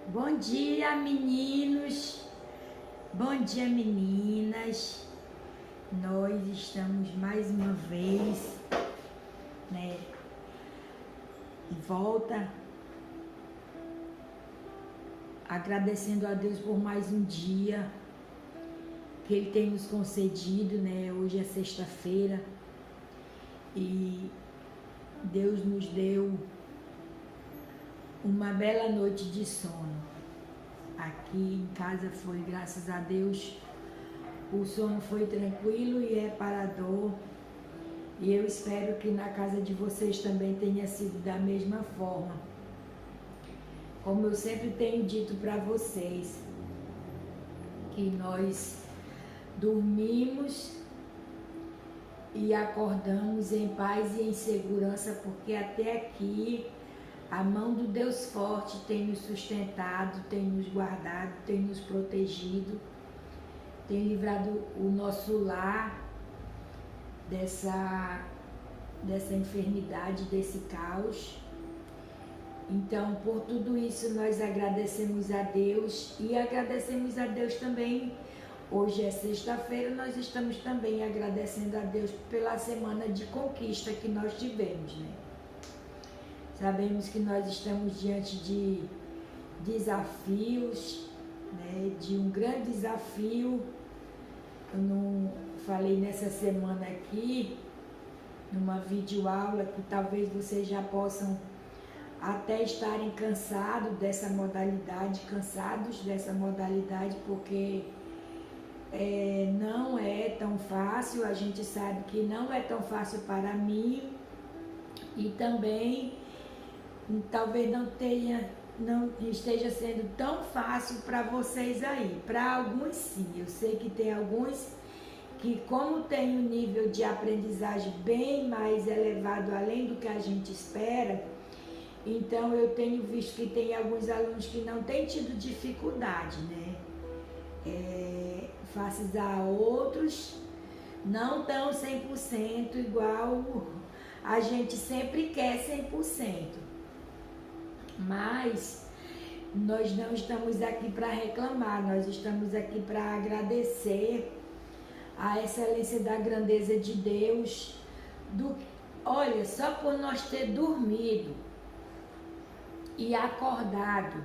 Bom dia, meninos. Bom dia, meninas. Nós estamos mais uma vez, de volta, agradecendo a Deus por mais um dia que Ele tem nos concedido, Hoje é sexta-feira e Deus nos deu uma bela noite de sono. Aqui em casa foi, graças a Deus, o sono foi tranquilo e reparador. E eu espero que na casa de vocês também tenha sido da mesma forma. Como eu sempre tenho dito para vocês, que nós dormimos e acordamos em paz e em segurança, porque até aqui a mão do Deus forte tem nos sustentado, tem nos guardado, tem nos protegido, tem livrado o nosso lar dessa enfermidade, desse caos. Então, por tudo isso, nós agradecemos a Deus e agradecemos a Deus também. Hoje é sexta-feira, nós estamos também agradecendo a Deus pela semana de conquista que nós tivemos, Sabemos que nós estamos diante de desafios, de um grande desafio. Eu não falei nessa semana aqui, numa videoaula, que talvez vocês já possam até estarem cansados dessa modalidade, porque não é tão fácil. A gente sabe que não é tão fácil para mim e também talvez não esteja sendo tão fácil para vocês aí. Para alguns sim, eu sei que tem alguns que, como tem um nível de aprendizagem bem mais elevado além do que a gente espera, então eu tenho visto que tem alguns alunos que não têm tido dificuldade, faces a outros não tão 100% igual a gente sempre quer 100%. Mas nós não estamos aqui para reclamar, nós estamos aqui para agradecer a excelência da grandeza de Deus. Olha, só por nós ter dormido e acordado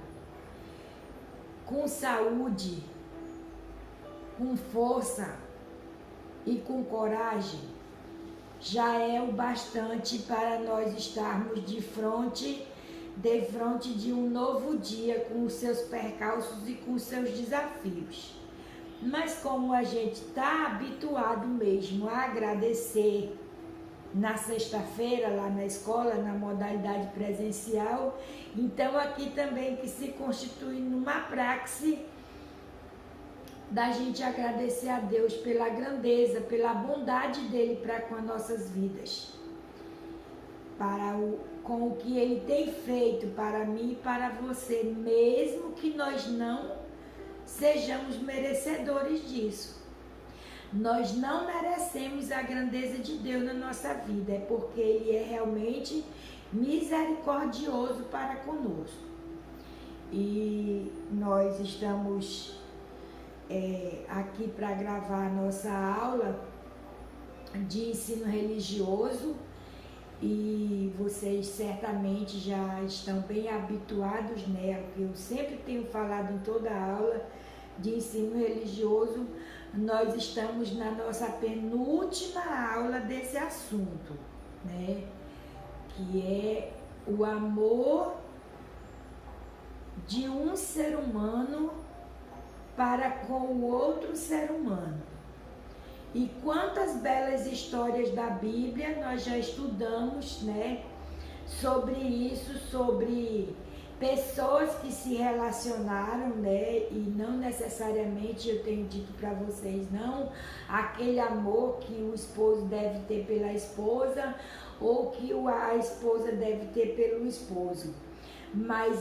com saúde, com força e com coragem, já é o bastante para nós estarmos de frente de um novo dia, com os seus percalços e com os seus desafios. Mas como a gente está habituado mesmo a agradecer na sexta-feira lá na escola, na modalidade presencial, então aqui também que se constitui numa praxe da gente agradecer a Deus pela grandeza, pela bondade dele para com as nossas vidas, com o que ele tem feito para mim e para você, mesmo que nós não sejamos merecedores disso. Nós não merecemos a grandeza de Deus na nossa vida, é porque ele é realmente misericordioso para conosco. E nós estamos aqui para gravar a nossa aula de ensino religioso, e vocês certamente já estão bem habituados, que eu sempre tenho falado em toda a aula de ensino religioso. Nós estamos na nossa penúltima aula desse assunto, que é o amor de um ser humano para com o outro ser humano. E quantas belas histórias da Bíblia nós já estudamos, sobre isso, sobre pessoas que se relacionaram, e não necessariamente, eu tenho dito para vocês, não aquele amor que o esposo deve ter pela esposa ou que a esposa deve ter pelo esposo. Mas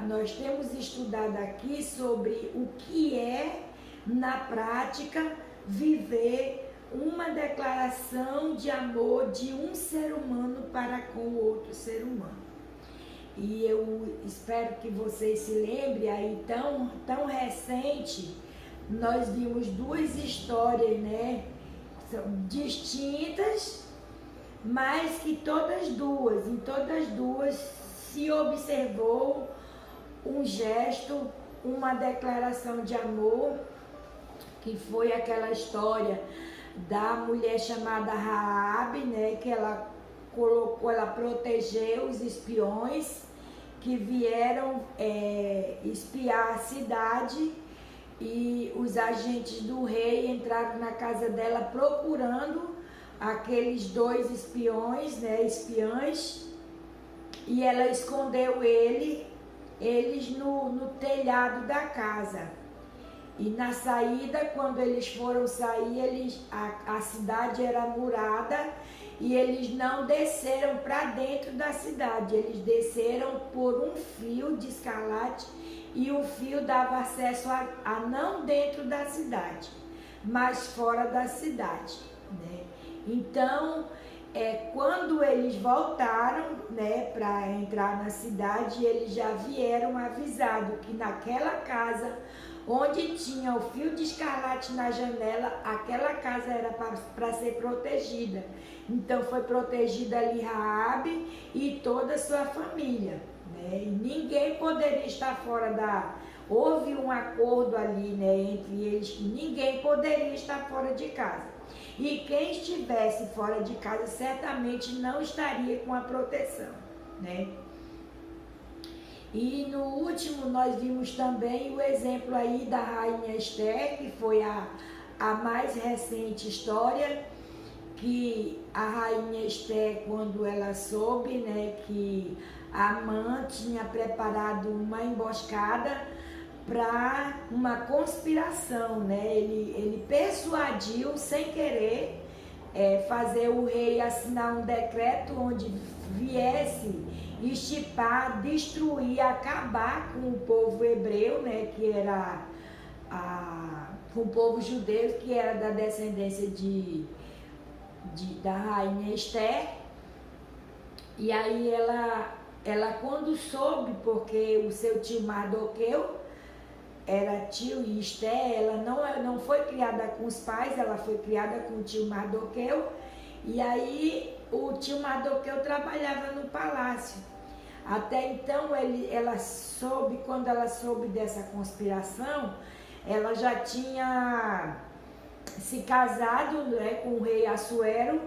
nós temos estudado aqui sobre o que é, na prática, viver uma declaração de amor de um ser humano para com o outro ser humano. E eu espero que vocês se lembrem aí, tão recente, nós vimos duas histórias, né? São distintas, mas que em todas duas se observou um gesto, uma declaração de amor, que foi aquela história da mulher chamada Raabe, né, que ela protegeu os espiões que vieram espiar a cidade, e os agentes do rei entraram na casa dela procurando aqueles dois espiões, né, espiãs, e ela escondeu eles no telhado da casa. E na saída, quando eles foram sair, a cidade era murada e eles não desceram para dentro da cidade, eles desceram por um fio de escarlate, e o fio dava acesso a não dentro da cidade, mas fora da cidade, né? Então, quando eles voltaram, né, para entrar na cidade, eles já vieram avisado que naquela casa onde tinha o fio de escarlate na janela, aquela casa era para ser protegida. Então foi protegida ali Raabe e toda a sua família, né? E ninguém poderia estar fora da... Houve um acordo ali, né, entre eles, que ninguém poderia estar fora de casa. E quem estivesse fora de casa certamente não estaria com a proteção, né? E no último nós vimos também o exemplo aí da rainha Esther, que foi a mais recente história, que a rainha Esther, quando ela soube, né, que Amã tinha preparado uma emboscada para uma conspiração, né? Ele persuadiu, sem querer, fazer o rei assinar um decreto onde viesse extirpar, destruir, acabar com o povo hebreu, né? Que era com o povo judeu, que era da descendência da rainha Esther. E aí ela quando soube, porque o seu tio Mardoqueu era tio, e Esther, ela não foi criada com os pais, ela foi criada com o tio Mardoqueu. E aí o tio Mardoqueu trabalhava no palácio. Até então quando ela soube dessa conspiração, ela já tinha se casado, né, com o rei Assuero.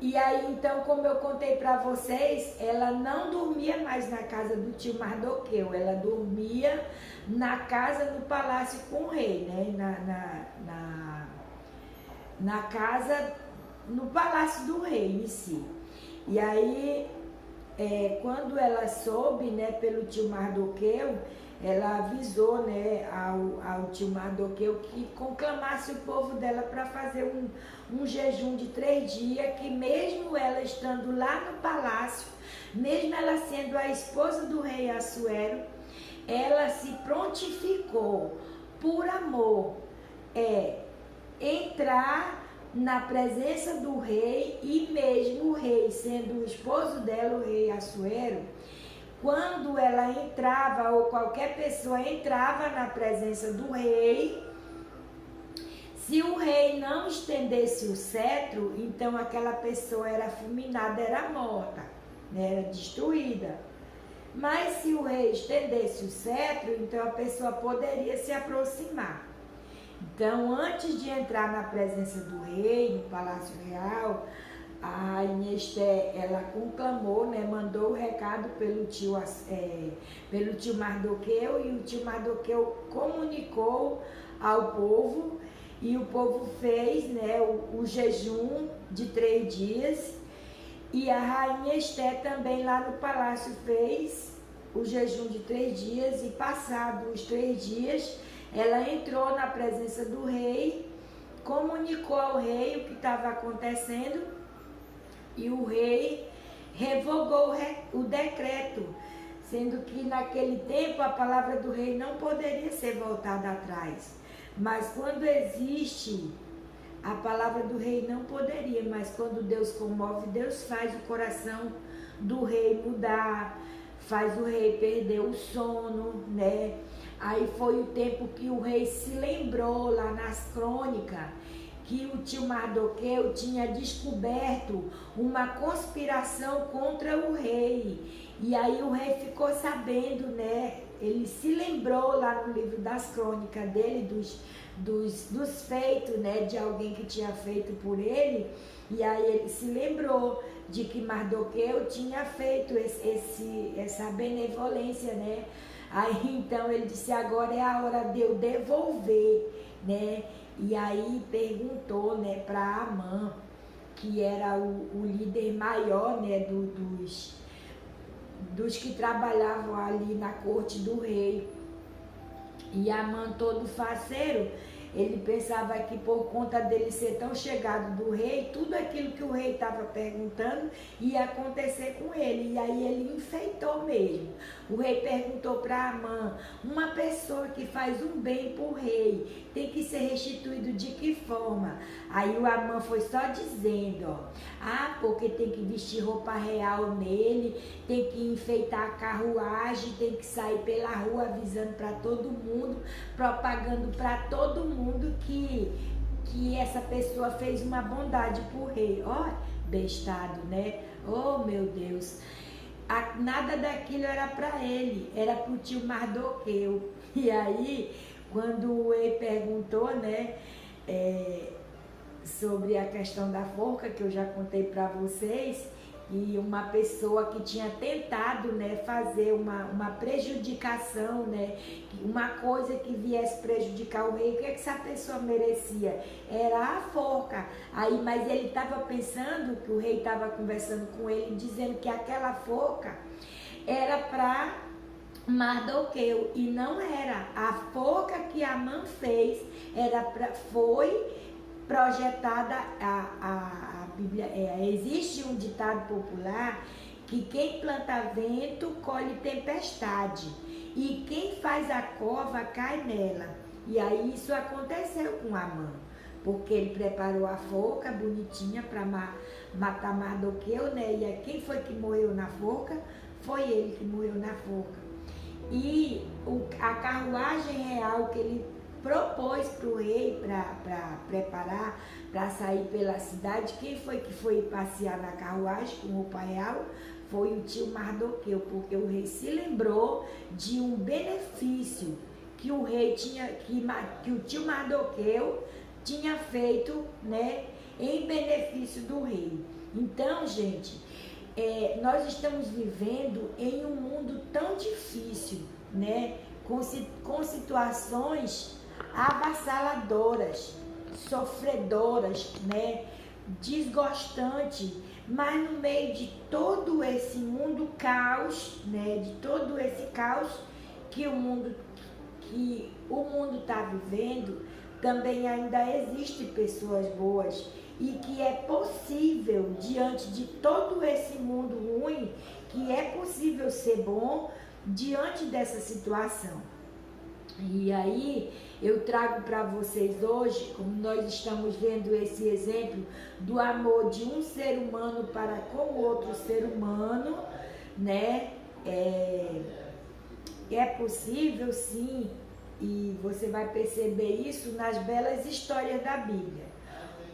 E aí, então, como eu contei para vocês, ela não dormia mais na casa do tio Mardoqueu, ela dormia na casa, no palácio com o rei, né? Na casa, no palácio do rei em si. E aí, quando ela soube, né, pelo tio Mardoqueu, ela avisou, né, ao tio Mardoqueu que conclamasse o povo dela para fazer um jejum de 3 dias, que mesmo ela estando lá no palácio, mesmo ela sendo a esposa do rei Assuero, ela se prontificou por amor entrar na presença do rei, e mesmo o rei sendo o esposo dela, o rei Assuero, quando ela entrava, ou qualquer pessoa entrava na presença do rei, se o rei não estendesse o cetro, então aquela pessoa era fulminada, era morta, né, era destruída. Mas se o rei estendesse o cetro, então a pessoa poderia se aproximar. Então, antes de entrar na presença do rei, no Palácio Real, a rainha Esther, ela conclamou, né, mandou o recado pelo tio Mardoqueu, e o tio Mardoqueu comunicou ao povo, e o povo fez, né, o jejum de 3 dias, e a rainha Esther também lá no palácio fez o jejum de 3 dias, e passados os 3 dias, ela entrou na presença do rei, comunicou ao rei o que estava acontecendo, e o rei revogou o decreto, sendo que naquele tempo a palavra do rei não poderia ser voltada atrás. Mas quando existe a palavra do rei não poderia, mas quando Deus comove, Deus faz o coração do rei mudar, faz o rei perder o sono, né? Aí foi o tempo que o rei se lembrou lá nas crônicas que o tio Mardoqueu tinha descoberto uma conspiração contra o rei. E aí o rei ficou sabendo, né? Ele se lembrou lá no livro das crônicas dele, dos feitos, né? De alguém que tinha feito por ele. E aí ele se lembrou de que Mardoqueu tinha feito essa benevolência, né? Aí então ele disse, agora é a hora de eu devolver, né? E aí perguntou, né, para Amã, que era o líder maior, né, dos que trabalhavam ali na corte do rei. E Amã, todo faceiro, ele pensava que por conta dele ser tão chegado do rei, tudo aquilo que o rei estava perguntando ia acontecer com ele. E aí ele enfeitou mesmo. O rei perguntou para Amã, uma pessoa que faz um bem para o rei, tem que ser restituído de que forma? Aí o Amã foi só dizendo, ó, porque tem que vestir roupa real nele, tem que enfeitar a carruagem, tem que sair pela rua avisando para todo mundo, propagando para todo mundo que essa pessoa fez uma bondade pro rei. Ó, bestado, né? Oh, meu Deus. Nada daquilo era para ele, era pro tio Mardoqueu. E aí, quando o rei perguntou, né, sobre a questão da forca, que eu já contei para vocês, e uma pessoa que tinha tentado, né, fazer uma prejudicação, né, uma coisa que viesse prejudicar o rei, o que essa pessoa merecia? Era a forca. Aí, mas ele estava pensando, que o rei estava conversando com ele, dizendo que aquela forca era para Mardoqueu, e não era. A forca que Amã fez foi projetada a Bíblia. Existe um ditado popular que quem planta vento colhe tempestade, e quem faz a cova cai nela. E aí isso aconteceu com Amã, porque ele preparou a forca bonitinha para matar Mardoqueu, né? E quem foi que morreu na forca? Foi ele que morreu na forca. E a carruagem real que ele propôs para o rei para preparar, para sair pela cidade, quem foi que foi passear na carruagem com roupa real? Foi o tio Mardoqueu, porque o rei se lembrou de um benefício que o rei tinha, que o tio Mardoqueu tinha feito, né, em benefício do rei. Então, gente, nós estamos vivendo em um mundo tão difícil, né, com situações avassaladoras, sofredoras, né, desgostante, mas no meio de todo esse mundo caos, né, de todo esse caos que o mundo está vivendo, também ainda existem pessoas boas, e que é possível, diante de todo esse mundo ruim, que é possível ser bom diante dessa situação. E aí eu trago para vocês hoje, como nós estamos vendo esse exemplo do amor de um ser humano para com o outro ser humano, né? É possível, sim, e você vai perceber isso nas belas histórias da Bíblia.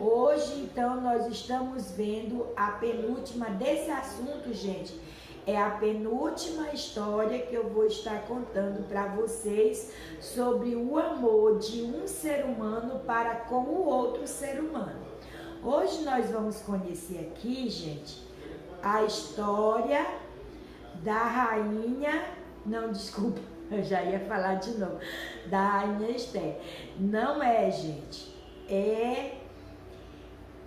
Hoje, então, nós estamos vendo a penúltima desse assunto, gente. É a penúltima história que eu vou estar contando para vocês sobre o amor de um ser humano para com o outro ser humano. Hoje nós vamos conhecer aqui, gente, a história da rainha... Não, desculpa, eu já ia falar de novo. Da rainha Esther. Não é, gente. É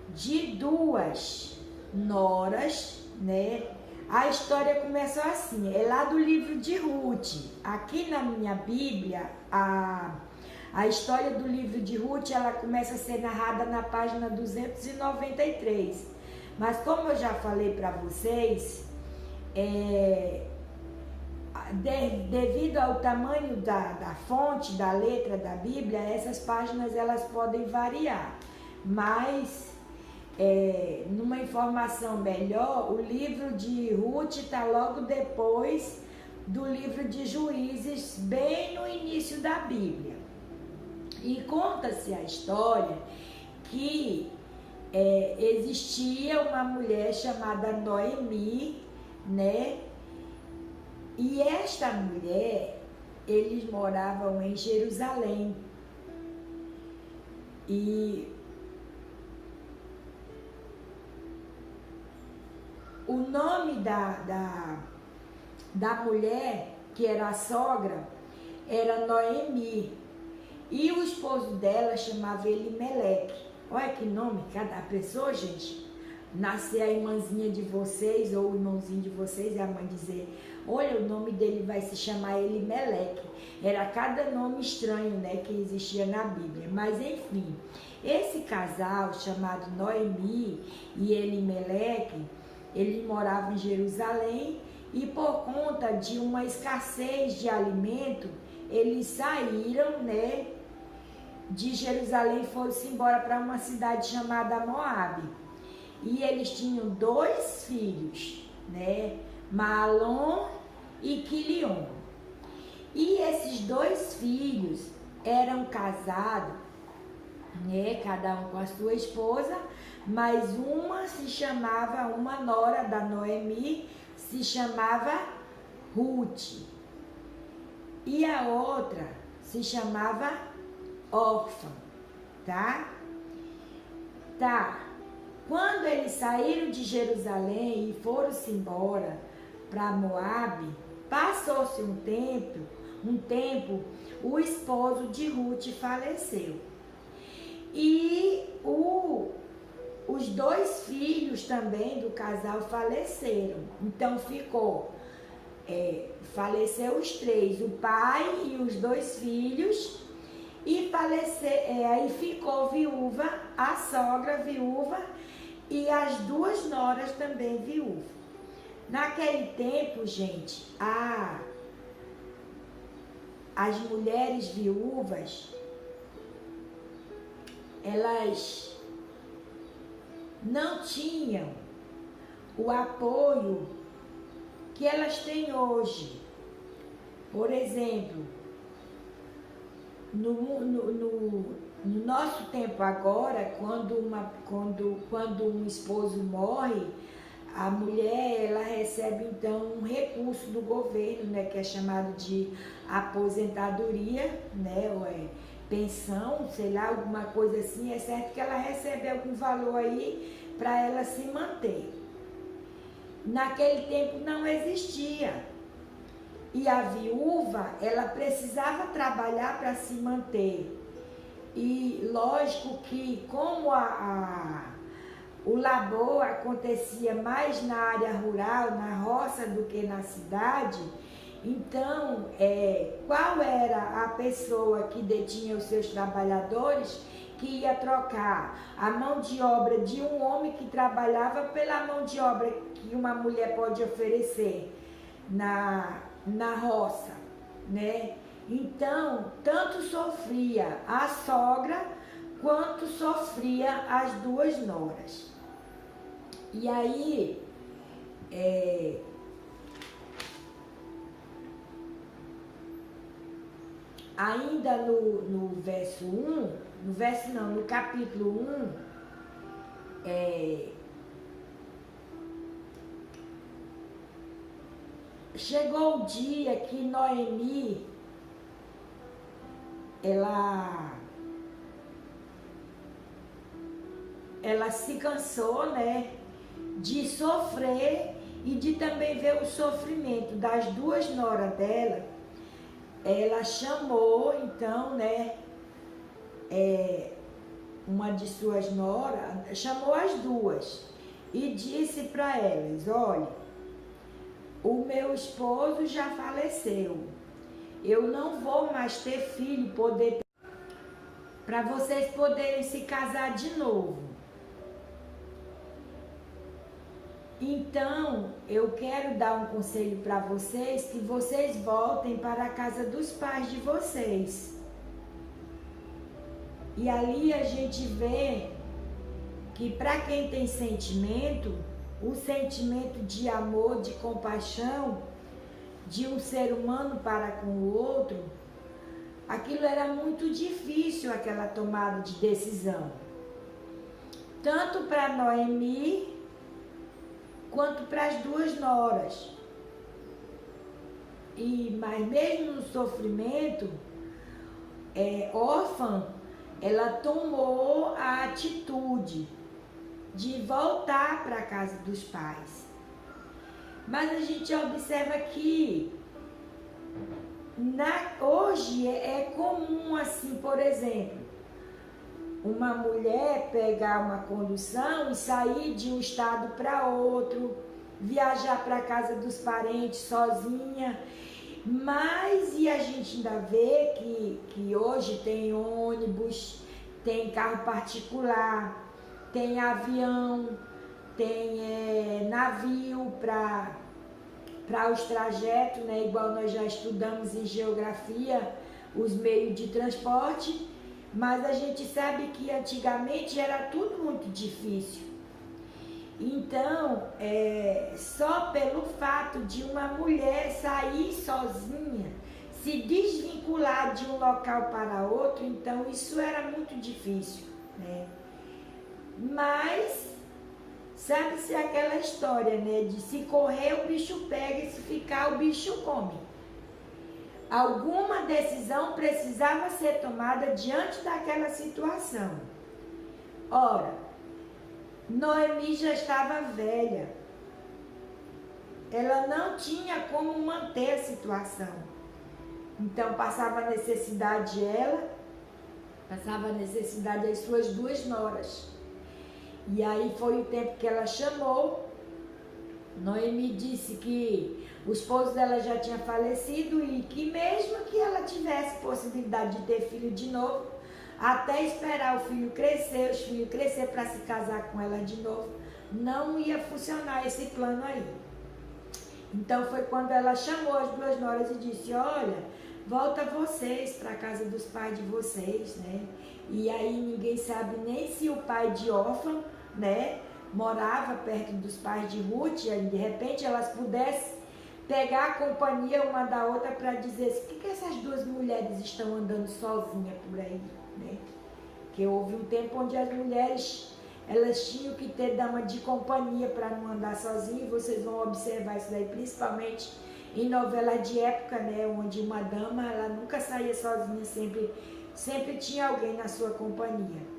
de duas noras, né? A história começou assim, é lá do livro de Ruth. Aqui na minha Bíblia, a história do livro de Ruth, ela começa a ser narrada na página 293. Mas como eu já falei para vocês, devido ao tamanho da fonte, da letra da Bíblia, essas páginas elas podem variar. mas numa informação melhor, o livro de Ruth está logo depois do livro de Juízes, bem no início da Bíblia. E conta-se a história que existia uma mulher chamada Noemi, né? E esta mulher, eles moravam em Jerusalém. E o nome da mulher, que era a sogra, era Noemi. E o esposo dela chamava Elimeleque. Olha que nome, cada pessoa, gente. Nascer a irmãzinha de vocês ou o irmãozinho de vocês e a mãe dizer, olha, o nome dele vai se chamar Elimeleque. Era cada nome estranho, né, que existia na Bíblia. Mas enfim, esse casal chamado Noemi e Elimeleque, eles moravam em Jerusalém e por conta de uma escassez de alimento, eles saíram, né, de Jerusalém e foram-se embora para uma cidade chamada Moabe. E eles tinham 2 filhos, né, Maalon e Quilion. E esses 2 filhos eram casados, né, cada um com a sua esposa, mas uma nora da Noemi, se chamava Ruth. E a outra se chamava Órfã, tá? Quando eles saíram de Jerusalém e foram-se embora para Moabe, passou-se um tempo, o esposo de Ruth faleceu. E os 2 filhos também do casal faleceram. Então faleceu os 3, o pai e os 2 filhos, e aí ficou viúva, a sogra viúva e as 2 noras também viúvas. Naquele tempo, gente, as mulheres viúvas, elas não tinham o apoio que elas têm hoje. Por exemplo, no nosso tempo agora, quando um esposo morre, a mulher, ela recebe então um recurso do governo, né, que é chamado de aposentadoria, né, ou pensão, sei lá, alguma coisa assim. É certo que ela recebe algum valor aí para ela se manter. Naquele tempo não existia. E a viúva, ela precisava trabalhar para se manter. E lógico que como o labor acontecia mais na área rural, na roça, do que na cidade, então, qual era a pessoa que detinha os seus trabalhadores que ia trocar a mão de obra de um homem que trabalhava pela mão de obra que uma mulher pode oferecer na roça, né? Então, tanto sofria a sogra quanto sofria as 2 noras. E aí, ainda no verso 1, no capítulo 1, chegou o dia que Noemi, ela se cansou, né, de sofrer e de também ver o sofrimento das 2 noras dela. Ela chamou, então, né, uma de suas noras, chamou as 2 e disse para elas, olha, o meu esposo já faleceu, eu não vou mais ter filho para vocês poderem se casar de novo. Então, eu quero dar um conselho para vocês, que vocês voltem para a casa dos pais de vocês. E ali a gente vê que para quem tem sentimento, o sentimento de amor, de compaixão, de um ser humano para com o outro, aquilo era muito difícil, aquela tomada de decisão. Tanto para Noemi, quanto para as duas noras. Mas mesmo no sofrimento, Orfã, ela tomou a atitude de voltar para a casa dos pais. Mas a gente observa que hoje é comum assim, por exemplo, uma mulher pegar uma condução e sair de um estado para outro, viajar para a casa dos parentes sozinha. Mas e a gente ainda vê que hoje tem ônibus, tem carro particular, tem avião, tem navio para os trajetos, né? Igual nós já estudamos em geografia, os meios de transporte, mas a gente sabe que antigamente era tudo muito difícil. Então, só pelo fato de uma mulher sair sozinha, se desvincular de um local para outro, então isso era muito difícil, né? Mas, sabe-se aquela história, né? De se correr o bicho pega e se ficar o bicho come. Alguma decisão precisava ser tomada diante daquela situação. Ora, Noemi já estava velha. Ela não tinha como manter a situação. Então passava a necessidade ela, passava a necessidade das suas duas noras. E aí foi o tempo que ela chamou. Noemi disse que o esposo dela já tinha falecido e que mesmo que ela tivesse possibilidade de ter filho de novo, até esperar o filho crescer, os filhos crescer para se casar com ela de novo, não ia funcionar esse plano aí. Então foi quando ela chamou as duas noras e disse: olha, volta vocês para a casa dos pais de vocês, né? E aí ninguém sabe nem se o pai de Orfã, né, morava perto dos pais de Ruth, e de repente elas pudessem pegar a companhia uma da outra para dizer assim: por que essas duas mulheres estão andando sozinhas por aí, né? Que houve um tempo onde as mulheres, elas tinham que ter dama de companhia para não andar sozinhas, e vocês vão observar isso daí principalmente em novelas de época, né, onde uma dama, ela nunca saía sozinha, sempre tinha alguém na sua companhia.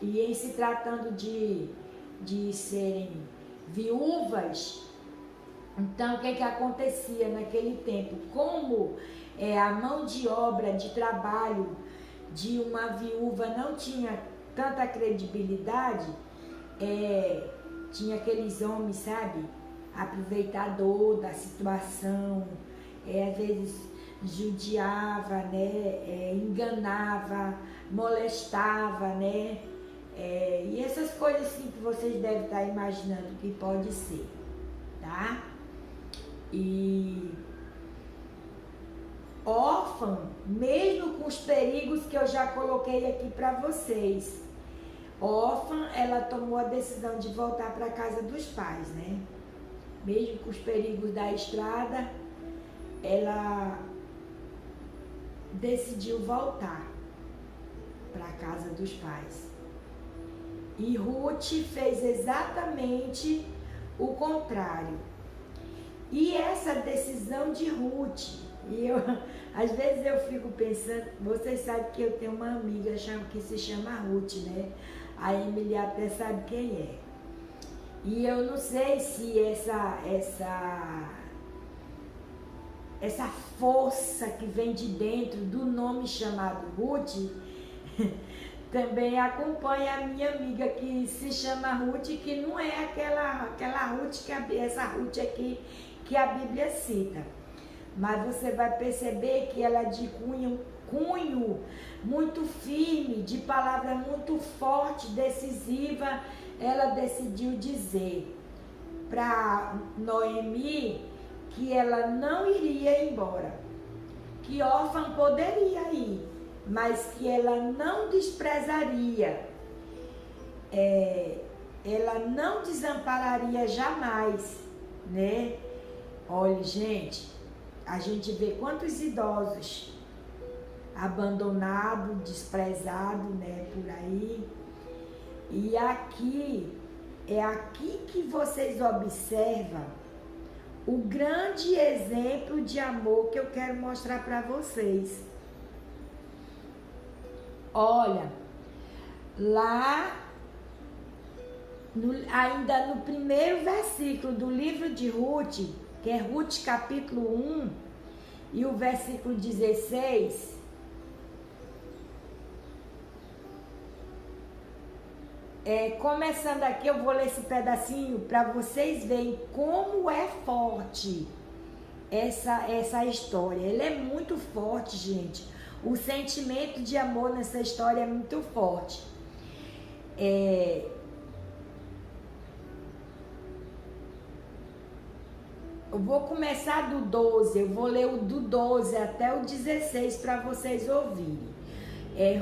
E em se tratando de serem viúvas, então o que acontecia naquele tempo? Como a mão de obra, de trabalho de uma viúva não tinha tanta credibilidade, tinha aqueles homens, sabe, aproveitador da situação, às vezes judiava, né, enganava, molestava, né, e essas coisas assim que vocês devem estar imaginando que pode ser, tá? E órfã, mesmo com os perigos que eu já coloquei aqui para vocês, órfã, ela tomou a decisão de voltar para a casa dos pais, né? Mesmo com os perigos da estrada, ela decidiu voltar para a casa dos pais. E Ruth fez exatamente o contrário. E essa decisão de Ruth, às vezes eu fico pensando, vocês sabem que eu tenho uma amiga que se chama Ruth, né? A Emily até sabe quem é. E eu não sei se essa força que vem de dentro do nome chamado Ruth também acompanha a minha amiga que se chama Ruth, que não é aquela Ruth, essa Ruth aqui que a Bíblia cita. Mas você vai perceber que ela é de cunho muito firme, de palavra muito forte, decisiva. Ela decidiu dizer para Noemi que ela não iria embora, que Orfã poderia ir, mas que ela não desprezaria ela não desampararia jamais, né? Olha, gente, a gente vê quantos idosos abandonados, desprezados, né, por aí. E aqui, é aqui que vocês observam o grande exemplo de amor que eu quero mostrar para vocês. Olha, lá, ainda no primeiro versículo do livro de Ruth, que é Ruth capítulo 1, e o versículo 16, começando aqui, eu vou ler esse pedacinho para vocês verem como é forte essa história. Ela é muito forte, gente. O sentimento de amor nessa história é muito forte. Eu vou começar do 12, eu vou ler o do 12 até o 16 para vocês ouvirem.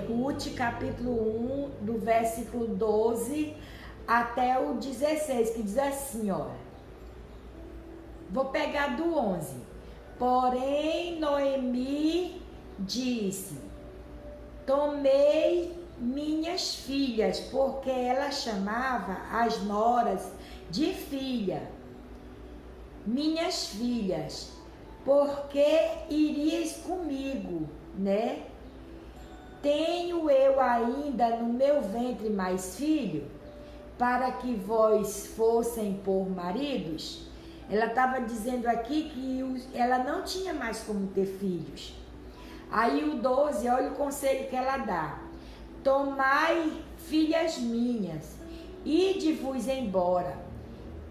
Ruth capítulo 1, do versículo 12 até o 16, que diz assim, olha. Vou pegar do 11. Porém, Noemi disse: tomei minhas filhas, porque ela chamava as noras de filha. Minhas filhas, porque irias comigo, né? Tenho eu ainda no meu ventre mais filho, para que vós fossem por maridos? Ela estava dizendo aqui que ela não tinha mais como ter filhos. Aí o 12, olha o conselho que ela dá. Tomai, filhas minhas, ide-vos embora,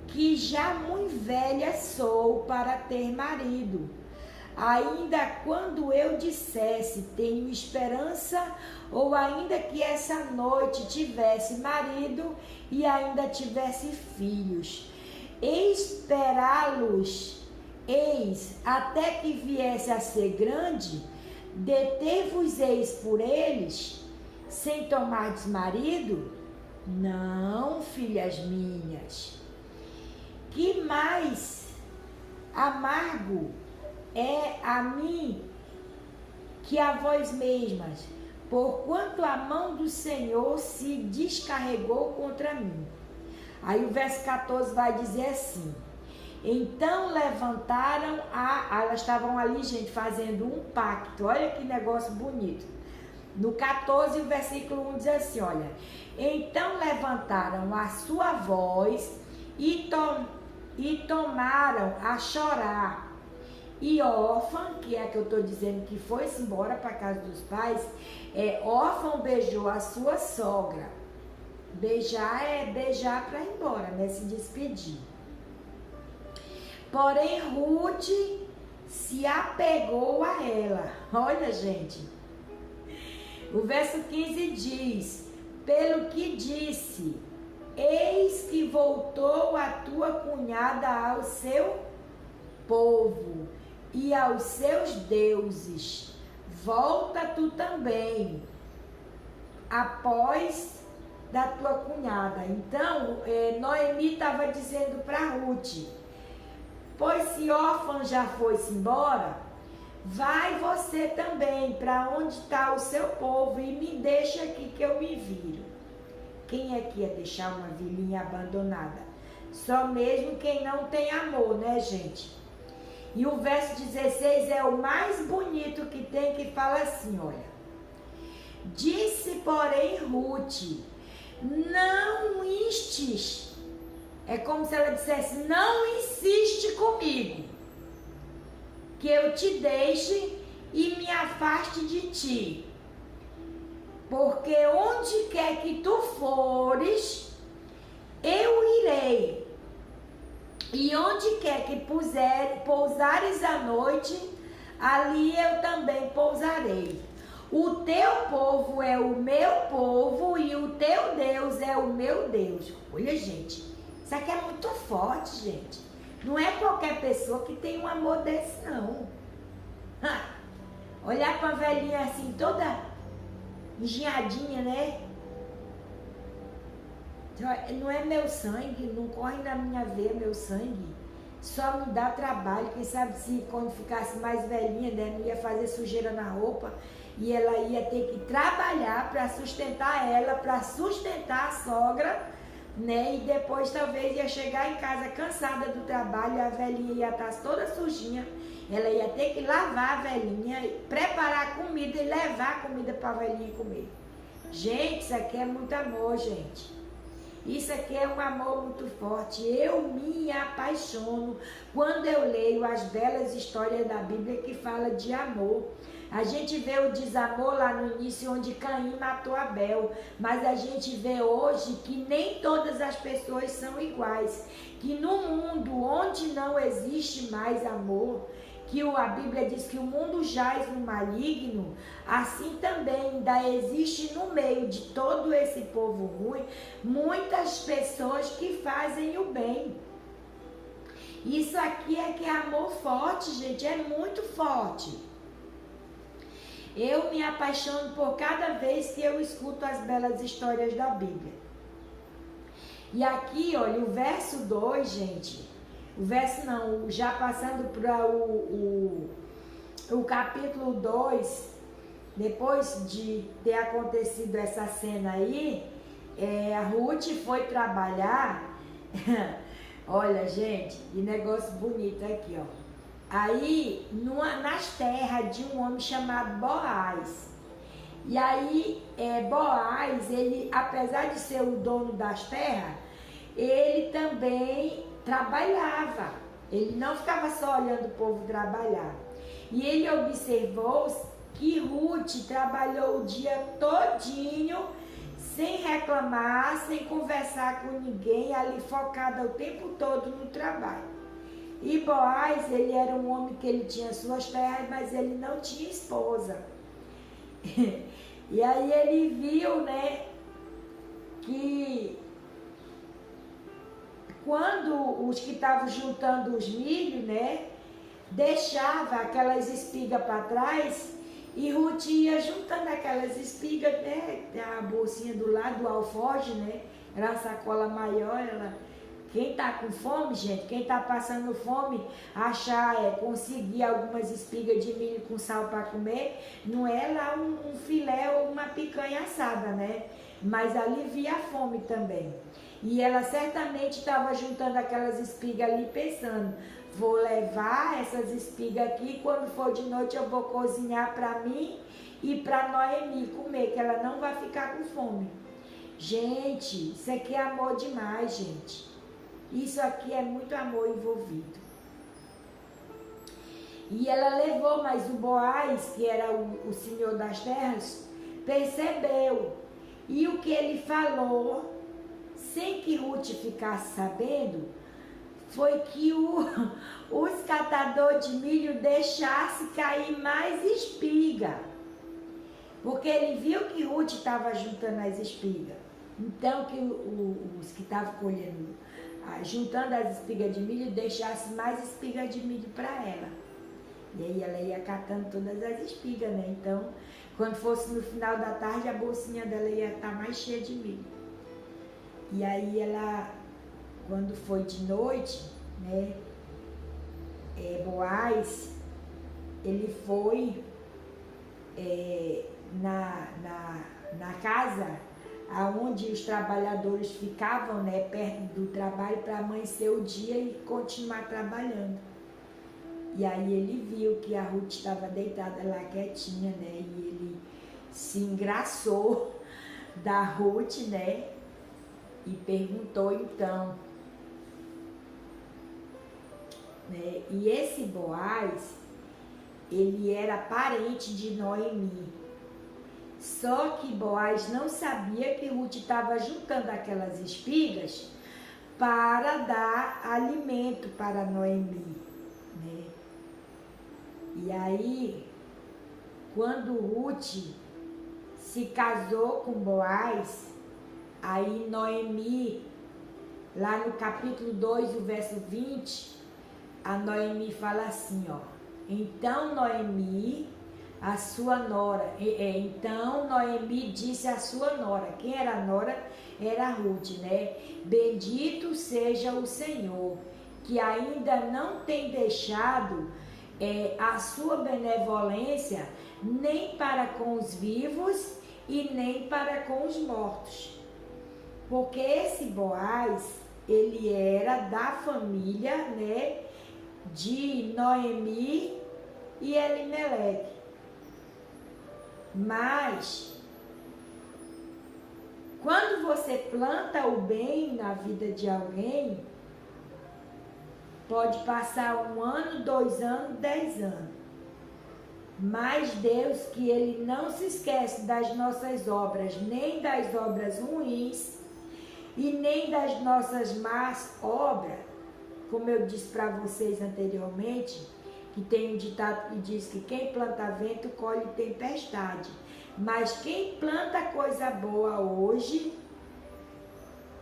que já muito velha sou para ter marido. Ainda quando eu dissesse, tenho esperança, ou ainda que essa noite tivesse marido e ainda tivesse filhos, esperá-los, eis, até que viesse a ser grande, deter-vos-eis por eles, sem tomardes marido? Não, filhas minhas. Que mais amargo é a mim que a vós mesmas, porquanto a mão do Senhor se descarregou contra mim. Aí o verso 14 vai dizer assim: então levantaram elas estavam ali, gente, fazendo um pacto. Olha que negócio bonito. No 14, o versículo 1 diz assim, olha: então levantaram a sua voz e tomaram a chorar. E órfã, que é a que eu estou dizendo que foi-se embora para a casa dos pais, órfã beijou a sua sogra. Beijar é beijar para ir embora, né? Se despedir. Porém, Ruth se apegou a ela. Olha, gente. O verso 15 diz: pelo que disse, eis que voltou a tua cunhada ao seu povo e aos seus deuses. Volta tu também, após da tua cunhada. Então, Noemi estava dizendo para Ruth: pois se órfã já foi-se embora, vai você também para onde está o seu povo e me deixa aqui que eu me viro. Quem é que ia deixar uma vilinha abandonada? Só mesmo quem não tem amor, né, gente? E o verso 16 é o mais bonito que tem, que fala assim, olha: disse, porém, Ruth, não instes. É como se ela dissesse: não insiste comigo, que eu te deixe e me afaste de ti. Porque onde quer que tu fores, eu irei. E onde quer que pousares à noite, ali eu também pousarei. O teu povo é o meu povo e o teu Deus é o meu Deus. Olha, gente, isso aqui é muito forte, gente. Não é qualquer pessoa que tem um amor desse, não. Olhar para a velhinha assim, toda engenhadinha, né? Não é meu sangue, não corre na minha veia meu sangue. Só me dá trabalho. Quem sabe se quando ficasse mais velhinha, né, não ia fazer sujeira na roupa e ela ia ter que trabalhar para sustentar ela, para sustentar a sogra, né? E depois talvez ia chegar em casa cansada do trabalho, a velhinha ia estar toda sujinha. Ela ia ter que lavar a velhinha, preparar a comida e levar a comida para a velhinha comer. Gente, isso aqui é muito amor, gente. Isso aqui é um amor muito forte. Eu me apaixono quando eu leio as belas histórias da Bíblia que fala de amor. A gente vê o desamor lá no início, onde Caim matou Abel. Mas a gente vê hoje que nem todas as pessoas são iguais. Que no mundo onde não existe mais amor, que a Bíblia diz que o mundo jaz no maligno, assim também ainda existe no meio de todo esse povo ruim, muitas pessoas que fazem o bem. Isso aqui é que é amor forte, gente, é muito forte. Eu me apaixono por cada vez que eu escuto as belas histórias da Bíblia. E aqui, olha, o verso 2, gente, o verso não, já passando para o capítulo 2, depois de ter acontecido essa cena aí, a Ruth foi trabalhar. Olha, gente, que negócio bonito aqui, ó. Aí, nas terras de um homem chamado Boaz. E aí, Boaz, ele, apesar de ser o dono das terras, ele também trabalhava. Ele não ficava só olhando o povo trabalhar. E ele observou que Ruth trabalhou o dia todinho, sem reclamar, sem conversar com ninguém, ali focada o tempo todo no trabalho. E Boaz, ele era um homem que ele tinha suas terras, mas ele não tinha esposa. E aí ele viu, né, que quando os que estavam juntando os milho, né, deixava aquelas espigas para trás e Ruth ia juntando aquelas espigas, né, a bolsinha do lado, do alforje, né, era uma sacola maior, quem tá com fome, gente, quem tá passando fome, conseguir algumas espigas de milho com sal para comer, não é lá um filé ou uma picanha assada, né? Mas alivia a fome também. E ela certamente estava juntando aquelas espigas ali pensando, vou levar essas espigas aqui, quando for de noite eu vou cozinhar para mim e para Noemi comer, que ela não vai ficar com fome. Gente, isso aqui é amor demais, gente. Isso aqui é muito amor envolvido. E ela levou, mas o Boaz, que era o senhor das terras, percebeu. E o que ele falou, sem que Ruth ficasse sabendo, foi que os catadores de milho deixassem cair mais espiga. Porque ele viu que Ruth estava juntando as espigas. Então, que os que estavam colhendo, juntando as espigas de milho, deixasse mais espigas de milho para ela. E aí ela ia catando todas as espigas, né? Então, quando fosse no final da tarde, a bolsinha dela ia estar mais cheia de milho. E aí ela, quando foi de noite, né? Boaz, ele foi na casa aonde os trabalhadores ficavam, né, perto do trabalho, para amanhecer o dia e continuar trabalhando. E aí ele viu que a Ruth estava deitada lá quietinha, né, e ele se engraçou da Ruth, né, e perguntou então, né, e esse Boaz, ele era parente de Noemi. Só que Boaz não sabia que Ruth estava juntando aquelas espigas para dar alimento para Noemi, né? E aí, quando Ruth se casou com Boaz, aí Noemi, lá no capítulo 2, o verso 20, a Noemi fala assim, ó. Então Noemi a sua nora. Então Noemi disse à sua nora. Quem era a nora? Era Ruth, né? Bendito seja o Senhor, que ainda não tem deixado a sua benevolência nem para com os vivos e nem para com os mortos. Porque esse Boaz, ele era da família, né, de Noemi e Elimeleque. Mas, quando você planta o bem na vida de alguém, pode passar 1 ano, 2 anos, 10 anos. Mas Deus, que Ele não se esquece das nossas obras, nem das obras ruins, e nem das nossas más obras, como eu disse para vocês anteriormente, que tem um ditado que diz que quem planta vento colhe tempestade. Mas quem planta coisa boa hoje,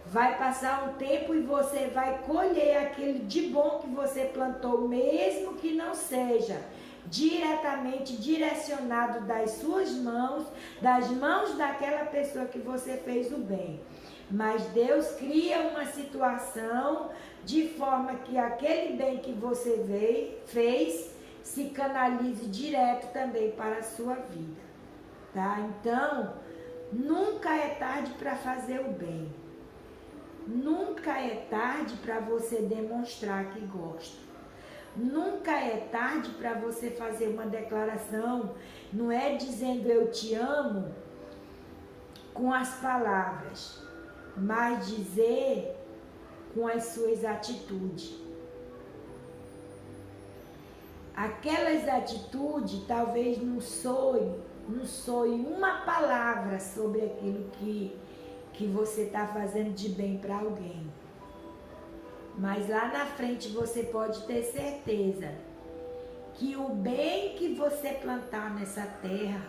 vai passar um tempo e você vai colher aquele de bom que você plantou, mesmo que não seja diretamente direcionado das suas mãos, das mãos daquela pessoa que você fez o bem. Mas Deus cria uma situação de forma que aquele bem que você fez se canalize direto também para a sua vida, tá? Então, nunca é tarde para fazer o bem. Nunca é tarde para você demonstrar que gosta. Nunca é tarde para você fazer uma declaração, não é dizendo eu te amo com as palavras, mas dizer com as suas atitudes. Aquelas atitudes talvez não soe uma palavra sobre aquilo que você está fazendo de bem para alguém. Mas lá na frente você pode ter certeza que o bem que você plantar nessa terra,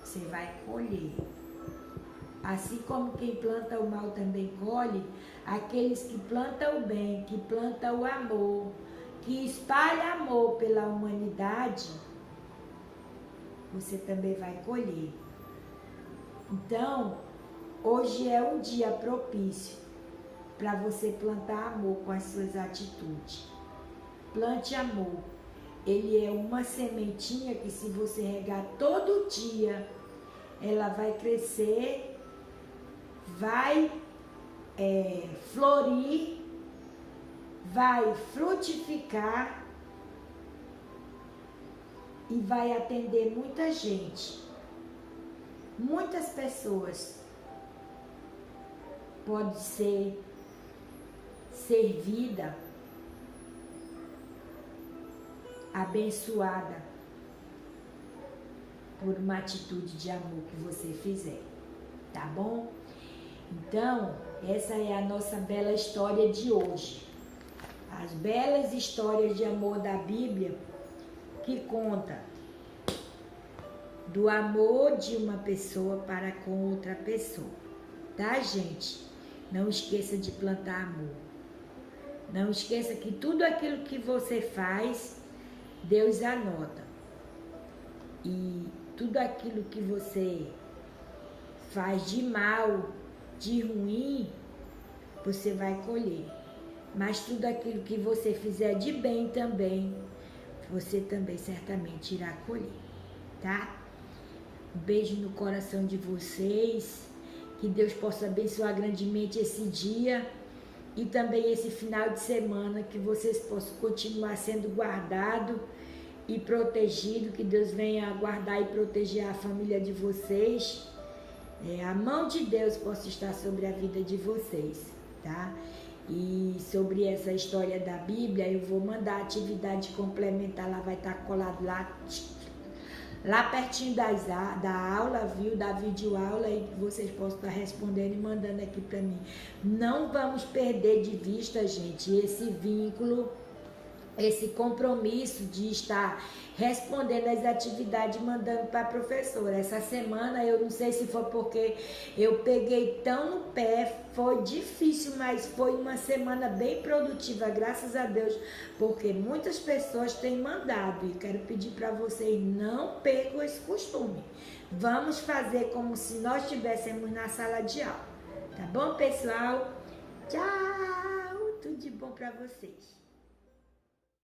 você vai colher. Assim como quem planta o mal também colhe, aqueles que plantam o bem, que plantam o amor, que espalha amor pela humanidade, você também vai colher. Então, hoje é um dia propício para você plantar amor com as suas atitudes. Plante amor. Ele é uma sementinha que, se você regar todo dia, ela vai crescer, vai florir, vai frutificar e vai atender muita gente. Muitas pessoas podem ser servida, abençoada por uma atitude de amor que você fizer, tá bom? Então, essa é a nossa bela história de hoje. As belas histórias de amor da Bíblia, que conta do amor de uma pessoa para com outra pessoa, tá, gente? Não esqueça de plantar amor. Não esqueça que tudo aquilo que você faz, Deus anota. E tudo aquilo que você faz de mal, de ruim, você vai colher. Mas tudo aquilo que você fizer de bem também, você também certamente irá colher, tá? Um beijo no coração de vocês. Que Deus possa abençoar grandemente esse dia e também esse final de semana, que vocês possam continuar sendo guardados e protegidos, que Deus venha guardar e proteger a família de vocês. A mão de Deus possa estar sobre a vida de vocês, tá? E sobre essa história da Bíblia, eu vou mandar a atividade complementar, lá vai estar colado lá pertinho da aula, viu? Da videoaula, e que vocês possam estar respondendo e mandando aqui para mim. Não vamos perder de vista, gente, esse vínculo esse compromisso de estar respondendo as atividades e mandando para a professora. Essa semana, eu não sei se foi porque eu peguei tão no pé, foi difícil, mas foi uma semana bem produtiva, graças a Deus, porque muitas pessoas têm mandado e quero pedir para vocês não percam esse costume. Vamos fazer como se nós estivéssemos na sala de aula. Tá bom, pessoal? Tchau! Tudo de bom para vocês.